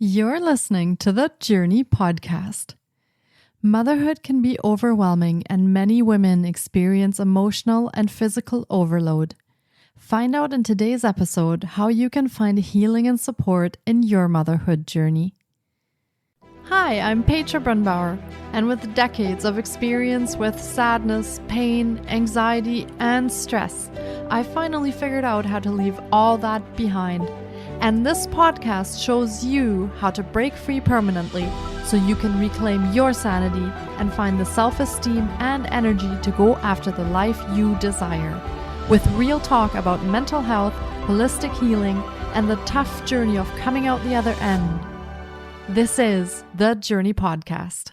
You're listening to the Journey podcast. Motherhood can be overwhelming, and many women experience emotional and physical overload. Find out in today's episode how you can find healing and support in your motherhood journey. Hi, I'm Petra Brunbauer, and with decades of experience with sadness, pain, anxiety, and stress, I finally figured out how to leave all that behind. And this podcast shows you how to break free permanently so you can reclaim your sanity and find the self-esteem and energy to go after the life you desire. With real talk about mental health, holistic healing, and the tough journey of coming out the other end. This is the Journey Podcast.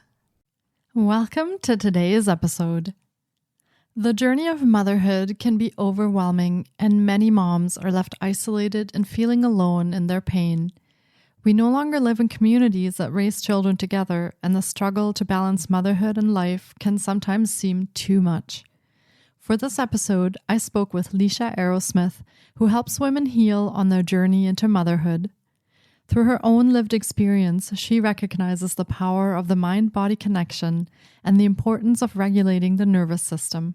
Welcome to today's episode. The journey of motherhood can be overwhelming, and many moms are left isolated and feeling alone in their pain. We no longer live in communities that raise children together, and the struggle to balance motherhood and life can sometimes seem too much. For this episode, I spoke with Leashia Arrowsmith, who helps women heal on their journey into motherhood. Through her own lived experience, she recognizes the power of the mind-body connection and the importance of regulating the nervous system.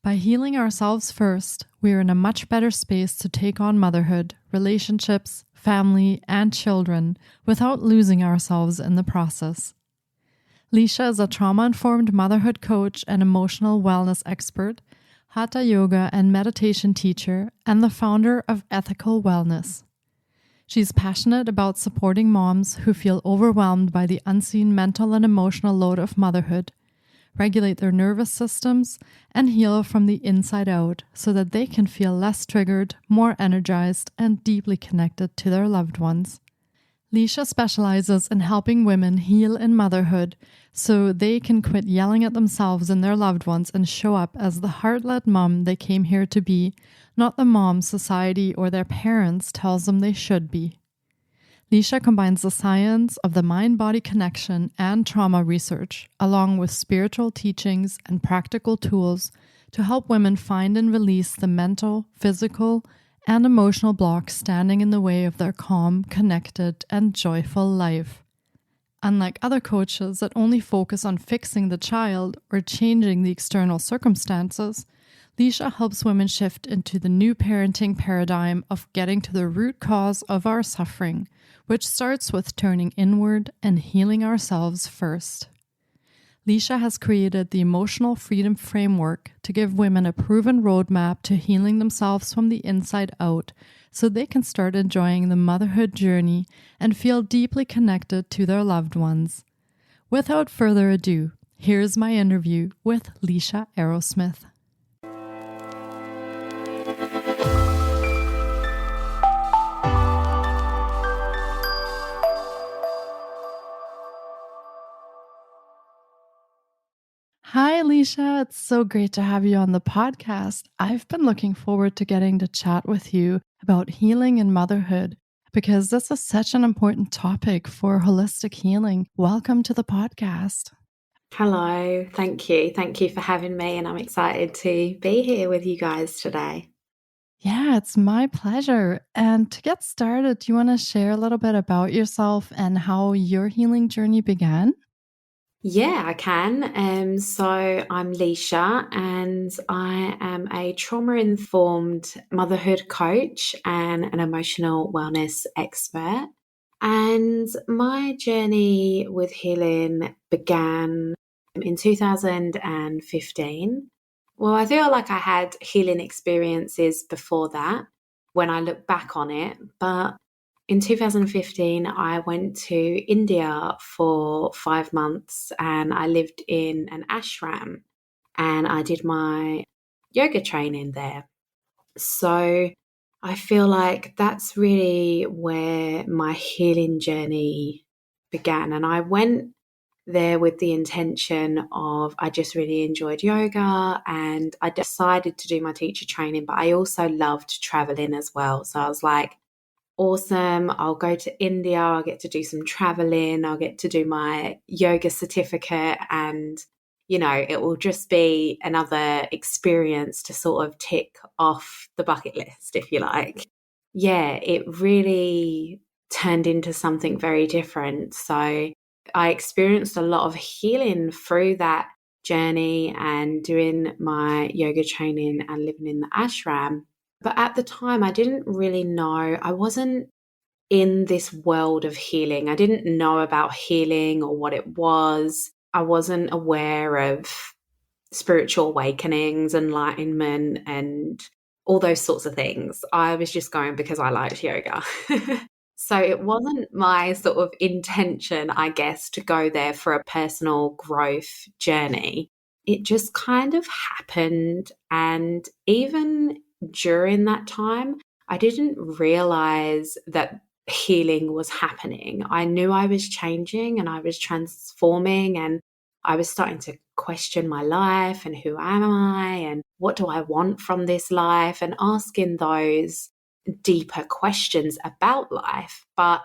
By healing ourselves first, we are in a much better space to take on motherhood, relationships, family, and children without losing ourselves in the process. Leashia is a trauma-informed motherhood coach and emotional wellness expert, Hatha yoga and meditation teacher, and the founder of Ethical Wellness. She's passionate about supporting moms who feel overwhelmed by the unseen mental and emotional load of motherhood, regulate their nervous systems, and heal from the inside out so that they can feel less triggered, more energized, and deeply connected to their loved ones. Leashia specializes in helping women heal in motherhood so they can quit yelling at themselves and their loved ones and show up as the heart-led mom they came here to be, not the mom society or their parents tells them they should be. Leashia combines the science of the mind-body connection and trauma research, along with spiritual teachings and practical tools to help women find and release the mental, physical, and emotional blocks standing in the way of their calm, connected, and joyful life. Unlike other coaches that only focus on fixing the child or changing the external circumstances, Leashia helps women shift into the new parenting paradigm of getting to the root cause of our suffering, which starts with turning inward and healing ourselves first. Leashia has created the Emotional Freedom Framework to give women a proven roadmap to healing themselves from the inside out so they can start enjoying the motherhood journey and feel deeply connected to their loved ones. Without further ado, here's my interview with Leashia Arrowsmith. Hi, Leashia. It's so great to have you on the podcast. I've been looking forward to getting to chat with you about healing and motherhood because this is such an important topic for holistic healing. Welcome to the podcast. Hello. Thank you. Thank you for having me, and I'm excited to be here with you guys today. Yeah, it's my pleasure. And to get started, do you want to share a little bit about yourself and how your healing journey began? Yeah, I can. So I'm Leashia, and I am a trauma-informed motherhood coach and an emotional wellness expert. And my journey with healing began in 2015. Well, I feel like I had healing experiences before that when I look back on it, but in 2015, I went to India for 5 months and I lived in an ashram and I did my yoga training there. So I feel like that's really where my healing journey began. And I went there with the intention of I just really enjoyed yoga and I decided to do my teacher training, but I also loved traveling as well. So I was like, awesome, I'll go to India, I'll get to do some traveling, I'll get to do my yoga certificate, and it will just be another experience to sort of tick off the bucket list, if you like. Yeah, it really turned into something very different. So I experienced a lot of healing through that journey and doing my yoga training and living in the ashram. But at the time, I didn't really know. I wasn't in this world of healing. I didn't know about healing or what it was. I wasn't aware of spiritual awakenings, enlightenment, and all those sorts of things. I was just going because I liked yoga. So it wasn't my sort of intention, I guess, to go there for a personal growth journey. It just kind of happened. And even during that time, I didn't realize that healing was happening. I knew I was changing and I was transforming, and I was starting to question my life and who am I and what do I want from this life, and asking those deeper questions about life. But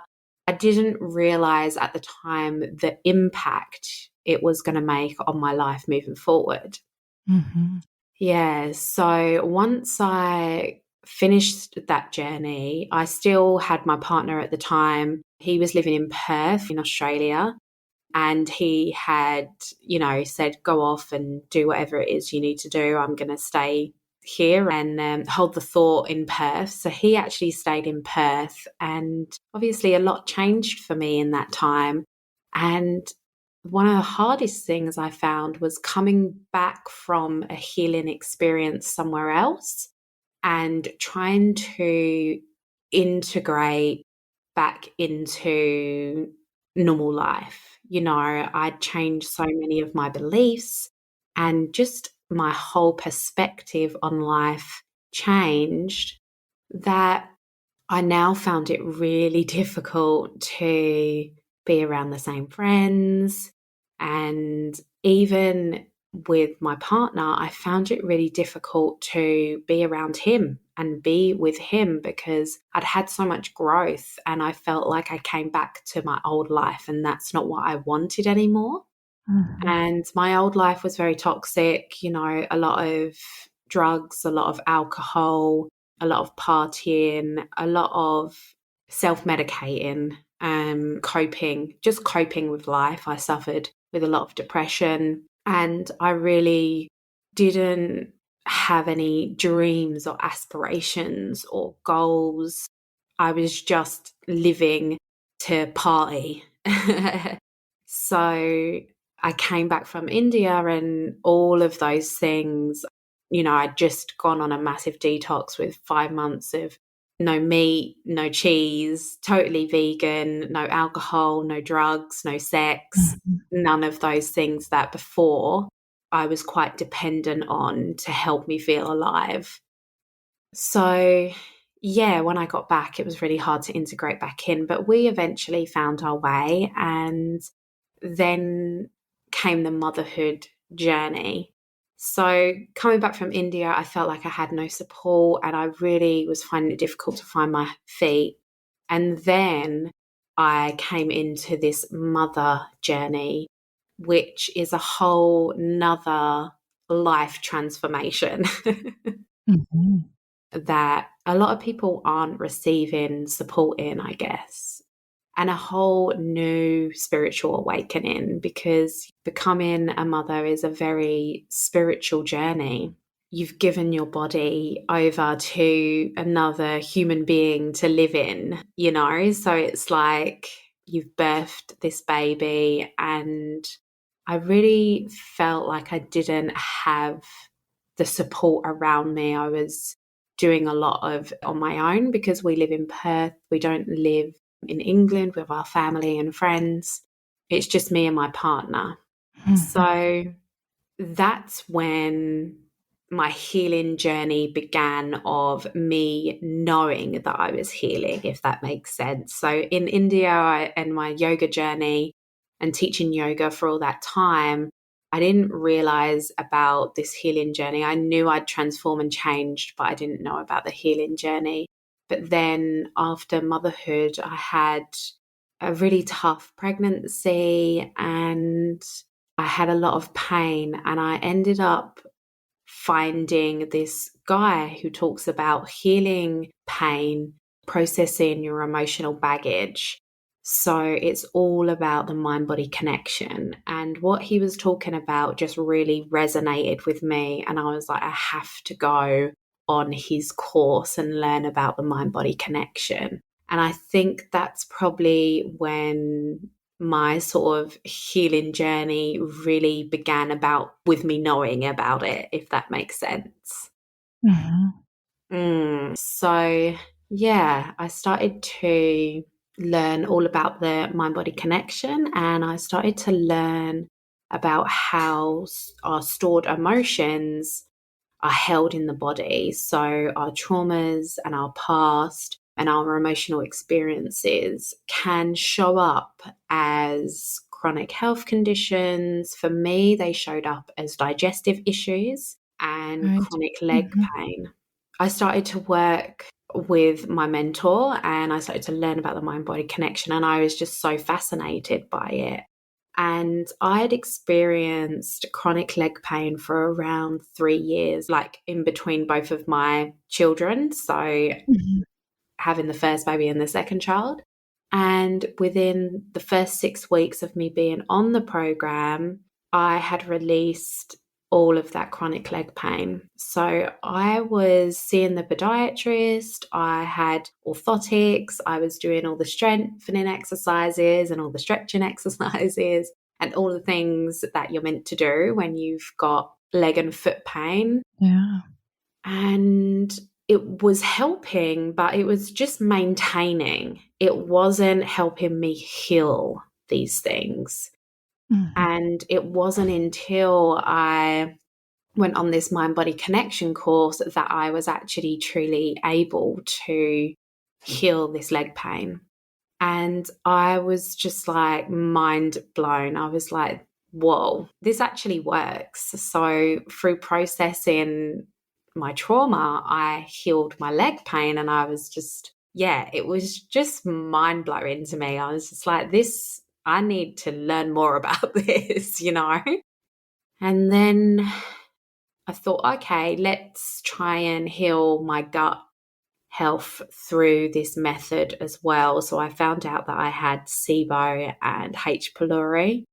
I didn't realize at the time the impact it was going to make on my life moving forward. Mm-hmm. Yeah. So once I finished that journey, I still had my partner at the time. He was living in Perth in Australia. And he had, said, go off and do whatever it is you need to do. I'm going to stay here and hold the thought in Perth. So he actually stayed in Perth. And obviously a lot changed for me in that time. And one of the hardest things I found was coming back from a healing experience somewhere else and trying to integrate back into normal life. I'd changed so many of my beliefs, and just my whole perspective on life changed, that I now found it really difficult to be around the same friends. And even with my partner, I found it really difficult to be around him and be with him because I'd had so much growth and I felt like I came back to my old life, and that's not what I wanted anymore. Mm-hmm. And my old life was very toxic, a lot of drugs, a lot of alcohol, a lot of partying, a lot of self-medicating, coping with life. I suffered with a lot of depression, and I really didn't have any dreams or aspirations or goals. I was just living to party. So I came back from India and all of those things, I'd just gone on a massive detox with 5 months of no meat, no cheese, totally vegan, no alcohol, no drugs, no sex, Mm-hmm. none of those things that before I was quite dependent on to help me feel alive. So, yeah, when I got back, it was really hard to integrate back in, but we eventually found our way. And then came the motherhood journey. So coming back from India, I felt like I had no support and I really was finding it difficult to find my feet. And then I came into this mother journey, which is a whole nother life transformation Mm-hmm. that a lot of people aren't receiving support in, I guess. And a whole new spiritual awakening, because becoming a mother is a very spiritual journey. You've given your body over to another human being to live in, So it's like you've birthed this baby, and I really felt like I didn't have the support around me. I was doing a lot of on my own because we live in Perth. We don't live in England with our family and friends. It's just me and my partner. Mm-hmm. So that's when my healing journey began, of me knowing that I was healing, if that makes sense. So in India and my yoga journey and teaching yoga for all that time, I didn't realize about this healing journey. I knew I'd transformed and changed, but I didn't know about the healing journey. But then after motherhood, I had a really tough pregnancy and I had a lot of pain, and I ended up finding this guy who talks about healing pain processing your emotional baggage. So it's all about the mind-body connection. And what he was talking about just really resonated with me. And I was like, I have to go on his course and learn about the mind-body connection. And I think that's probably when my sort of healing journey really began about with me knowing about it, if that makes sense. So, yeah, I started to learn all about the mind body connection, and I started to learn about how our stored emotions are held in the body. So, our traumas and our past and our emotional experiences can show up as chronic health conditions. For me, they showed up as digestive issues and Right. chronic leg pain. I started to work with my mentor and I started to learn about the mind body connection, and I was just so fascinated by it. And I had experienced chronic leg pain for around 3 years, like in between both of my children. So having the first baby and the second child. And within the first 6 weeks of me being on the program, I had released all of that chronic leg pain. So I was seeing the podiatrist, I had orthotics, I was doing all the strengthening exercises and all the stretching exercises and all the things that you're meant to do when you've got leg and foot pain. Yeah. And it was helping, but it was just maintaining. It wasn't helping me heal these things. And it wasn't until I went on this mind body connection course that I was actually truly able to heal this leg pain. And I was just like mind blown. I was like, whoa, this actually works. So through processing my trauma, I healed my leg pain, and I was just, yeah, it was just mind blowing to me. I was just like, this, I need to learn more about this, you know? And then I thought, okay, let's try and heal my gut health through this method as well. So I found out that I had SIBO and H. pylori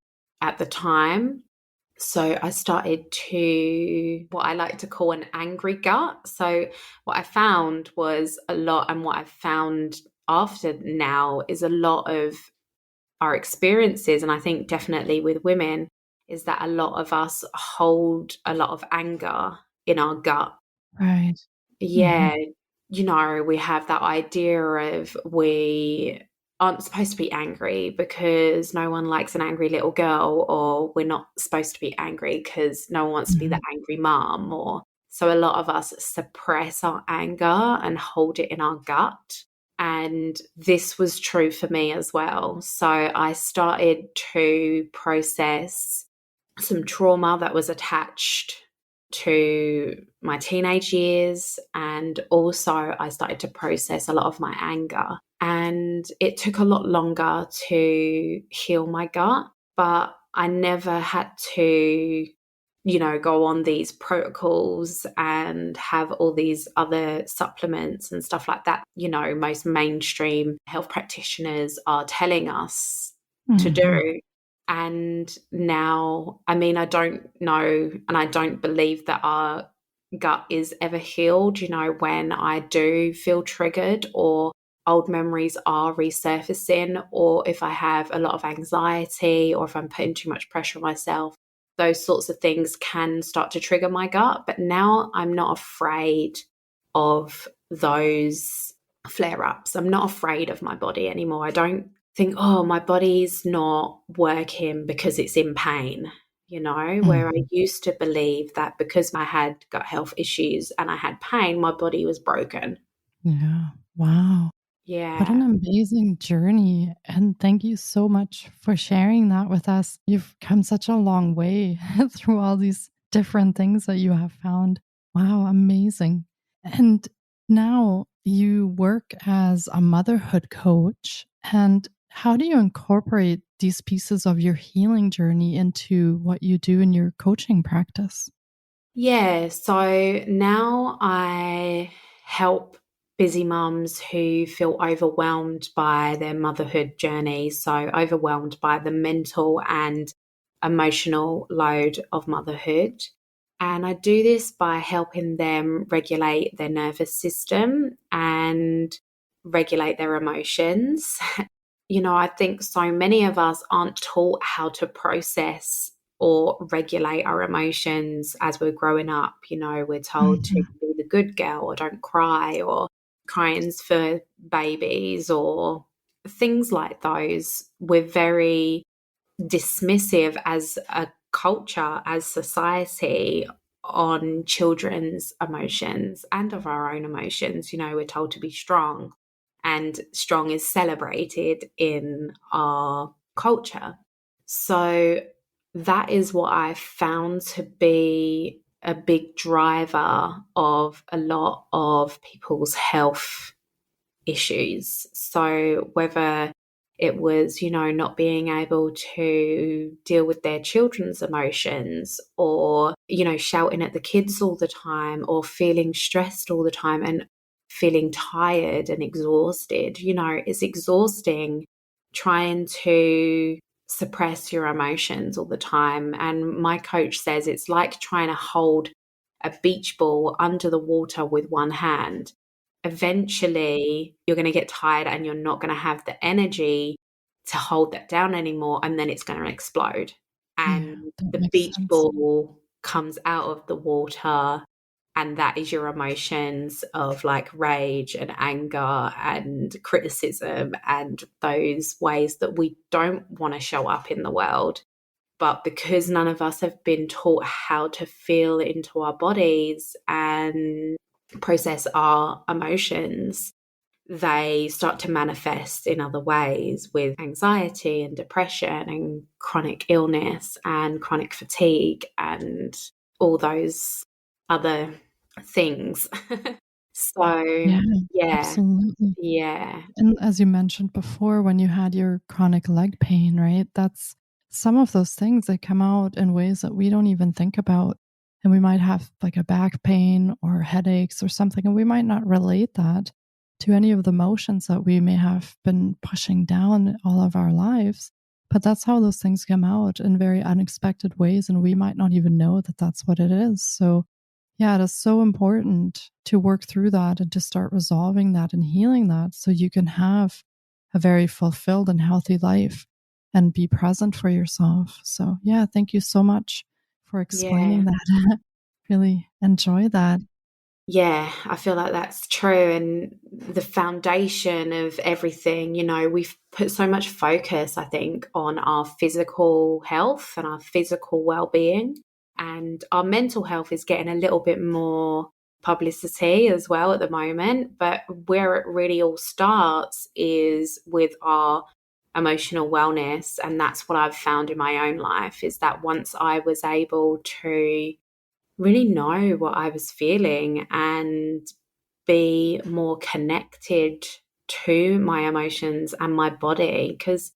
at the time. So I started to what I like to call an angry gut. So what I found was a lot, and what I've found after now is a lot of our experiences, and I think definitely with women, is that a lot of us hold a lot of anger in our gut. Right. Yeah, we have that idea of we aren't supposed to be angry because no one likes an angry little girl, or we're not supposed to be angry because no one wants to be the angry mom, or so a lot of us suppress our anger and hold it in our gut. And this was true for me as well. So I started to process some trauma that was attached to my teenage years, and also I started to process a lot of my anger, and it took a lot longer to heal my gut, but I never had to go on these protocols and have all these other supplements and stuff like that most mainstream health practitioners are telling us to do. And now, I mean, I don't know, and I don't believe that our gut is ever healed. When I do feel triggered, or old memories are resurfacing, or if I have a lot of anxiety, or if I'm putting too much pressure on myself, those sorts of things can start to trigger my gut. But now I'm not afraid of those flare ups. I'm not afraid of my body anymore. I don't think, oh, my body's not working because it's in pain, where I used to believe that because I had gut health issues and I had pain, my body was broken. Yeah. Wow. What Yeah. an amazing journey. And thank you so much for sharing that with us. You've come such a long way through all these different things that you have found. Wow, amazing. And now you work as a motherhood coach. And how do you incorporate these pieces of your healing journey into what you do in your coaching practice? Yeah. So now I help busy mums who feel overwhelmed by their motherhood journey, so overwhelmed by the mental and emotional load of motherhood. And I do this by helping them regulate their nervous system and regulate their emotions. I think so many of us aren't taught how to process or regulate our emotions as we're growing up. We're told to Mhm. be the good girl or don't cry or crying's for babies or things like those. We're very dismissive as a culture, as society, on children's emotions and of our own emotions. We're told to be strong, and strong is celebrated in our culture. So that is what I found to be a big driver of a lot of people's health issues. So whether it was, not being able to deal with their children's emotions or, shouting at the kids all the time or feeling stressed all the time and feeling tired and exhausted. It's exhausting trying to suppress your emotions all the time. And my coach says it's like trying to hold a beach ball under the water with one hand. Eventually you're going to get tired and you're not going to have the energy to hold that down anymore, and then it's going to explode Yeah, and that the makes beach sense. ball comes out of the water, and that is your emotions of like rage and anger and criticism and those ways that we don't want to show up in the world. But because none of us have been taught how to feel into our bodies and process our emotions, they start to manifest in other ways with anxiety and depression and chronic illness and chronic fatigue and all those other things. So, Yeah, yeah, absolutely. yeah, And as you mentioned before, when you had your chronic leg pain, right? That's some of those things that come out in ways that we don't even think about. And we might have like a back pain or headaches or something, and we might not relate that to any of the emotions that we may have been pushing down all of our lives. But that's how those things come out in very unexpected ways. And we might not even know that that's what it is. So, yeah, it is so important to work through that and to start resolving that and healing that so you can have a very fulfilled and healthy life and be present for yourself. So, yeah, thank you so much for explaining yeah. that. Really enjoy that. Yeah, I feel like that's true. And the foundation of everything, we've put so much focus, I think, on our physical health and our physical well-being. And our mental health is getting a little bit more publicity as well at the moment. But where it really all starts is with our emotional wellness. And that's what I've found in my own life, is that once I was able to really know what I was feeling and be more connected to my emotions and my body. Because,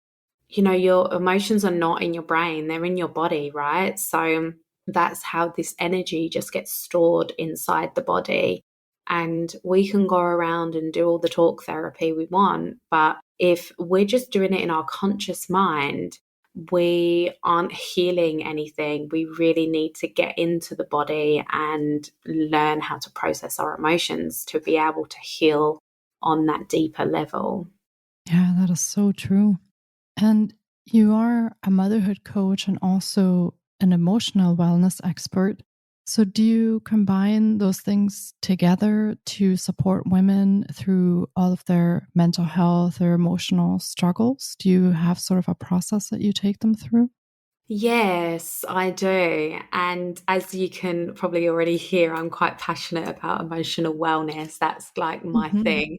your emotions are not in your brain, they're in your body, right? So that's how this energy just gets stored inside the body. And we can go around and do all the talk therapy we want. But if we're just doing it in our conscious mind, we aren't healing anything. We really need to get into the body and learn how to process our emotions to be able to heal on that deeper level. Yeah, that is so true. And you are a motherhood coach and also an emotional wellness expert. So, do you combine those things together to support women through all of their mental health or emotional struggles? Do you have sort of a process that you take them through? Yes, I do. And as you can probably already hear, I'm quite passionate about emotional wellness. That's like my Mhm. thing.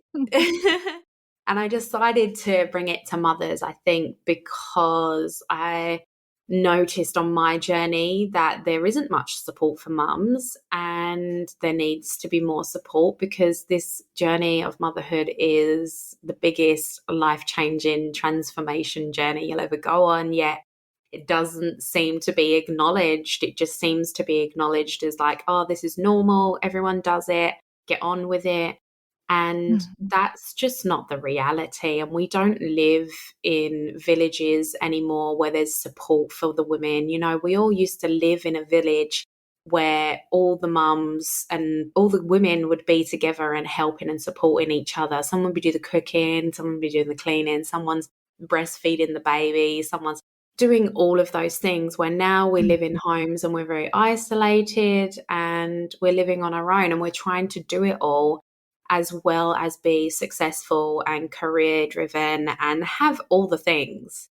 And I decided to bring it to mothers, I think, because I noticed on my journey that there isn't much support for mums, and there needs to be more support because this journey of motherhood is the biggest life changing transformation journey you'll ever go on. Yet it doesn't seem to be acknowledged. It just seems to be acknowledged as like, oh, this is normal. Everyone does it. Get on with it. And that's just not the reality. And we don't live in villages anymore where there's support for the women. You know, we all used to live in a village where all the mums and all the women would be together and helping and supporting each other. Someone would do the cooking, someone would be doing the cleaning, someone's breastfeeding the baby, someone's doing all of those things, where now we live in homes and we're very isolated and we're living on our own and we're trying to do it all as well as be successful and career driven and have all the things.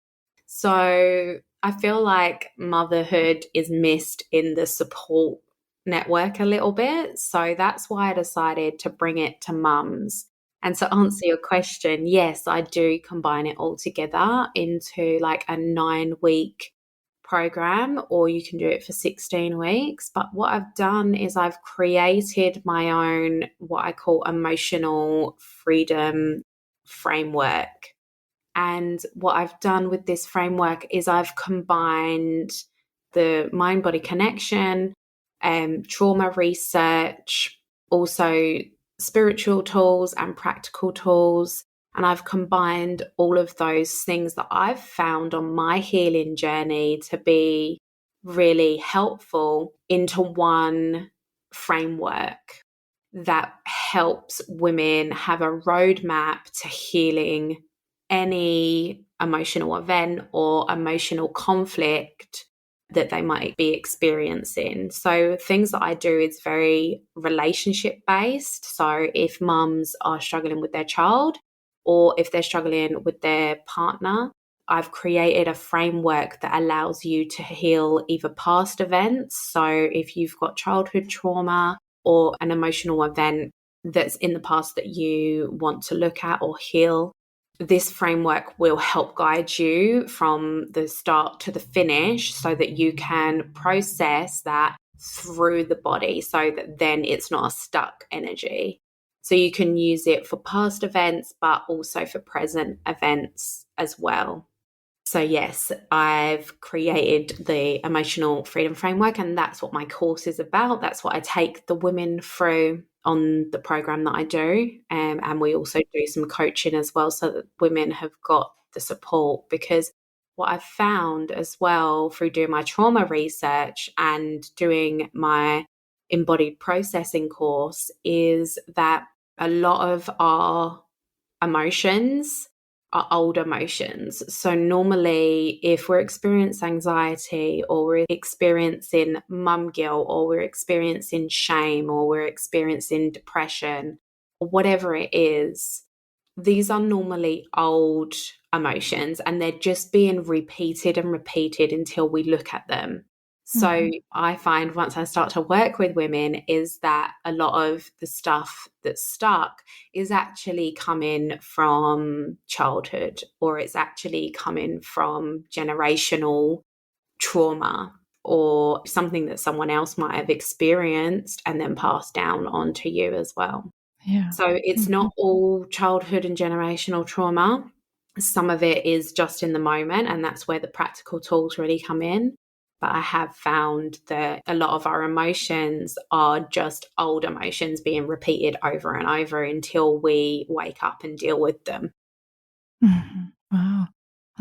So I feel like motherhood is missed in the support network a little bit. So that's why I decided to bring it to mums. And to answer your question, yes, I do combine it all together into like a 9-week program, or you can do it for 16 weeks. But what I've done is I've created my own, what I call emotional freedom framework. And what I've done with this framework is I've combined the mind body connection, trauma research, also spiritual tools and practical tools. And I've combined all of those things that I've found on my healing journey to be really helpful into one framework that helps women have a roadmap to healing any emotional event or emotional conflict that they might be experiencing. So things that I do is very relationship based. So if mums are struggling with their child, or if they're struggling with their partner, I've created a framework that allows you to heal either past events. So if you've got childhood trauma or an emotional event that's in the past that you want to look at or heal, this framework will help guide you from the start to the finish so that you can process that through the body, so that then it's not a stuck energy. So you can use it for past events, but also for present events as well. So yes, I've created the emotional freedom framework, and that's what my course is about. That's what I take the women through on the program that I do. And we also do some coaching as well, so that women have got the support. Because what I've found as well through doing my trauma research and doing my embodied processing course is that a lot of our emotions are old emotions. So normally if we're experiencing anxiety, or we're experiencing mum guilt, or we're experiencing shame, or we're experiencing depression, or whatever it is, these are normally old emotions, and they're just being repeated and repeated until we look at them. So I find once I start to work with women is that a lot of the stuff that's stuck is actually coming from childhood, or it's actually coming from generational trauma, or something that someone else might have experienced and then passed down onto you as well. Yeah. So it's not all childhood and generational trauma. Some of it is just in the moment, and that's where the practical tools really come in. But I have found that a lot of our emotions are just old emotions being repeated over and over until we wake up and deal with them. Wow. Well,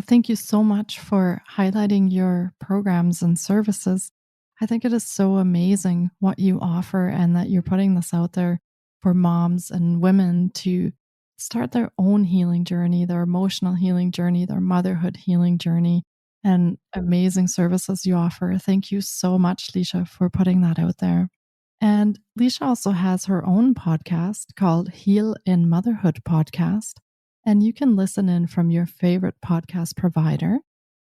thank you so much for highlighting your programs and services. I think it is so amazing what you offer, and that you're putting this out there for moms and women to start their own healing journey, their emotional healing journey, their motherhood healing journey, and amazing services you offer. Thank you so much, Leashia, for putting that out there. And Leashia also has her own podcast called Heal in Motherhood Podcast. And you can listen in from your favorite podcast provider.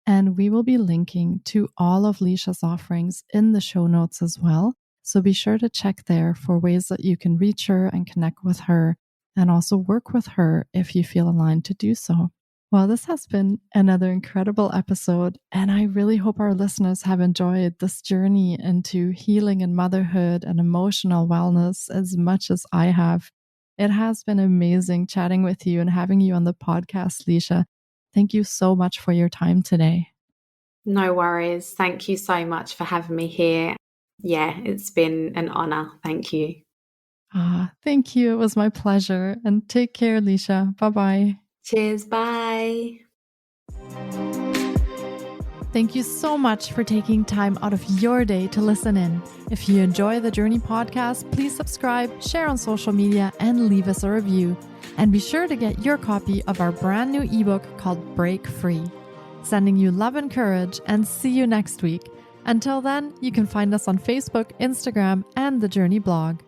And we will be linking to all of Leashia's offerings in the show notes as well. So be sure to check there for ways that you can reach her and connect with her, and also work with her if you feel aligned to do so. Well, this has been another incredible episode, and I really hope our listeners have enjoyed this journey into healing and motherhood and emotional wellness as much as I have. It has been amazing chatting with you and having you on the podcast, Leashia. Thank you so much for your time today. No worries. Thank you so much for having me here. Yeah, it's been an honor. Thank you. Thank you. It was my pleasure. And take care, Leashia. Bye-bye. Cheers. Bye. Thank you so much for taking time out of your day to listen in. If you enjoy the Journey podcast, please subscribe, share on social media, and leave us a review. And be sure to get your copy of our brand new ebook called Break Free. Sending you love and courage, and see you next week. Until then, you can find us on Facebook, Instagram, and the Journey blog.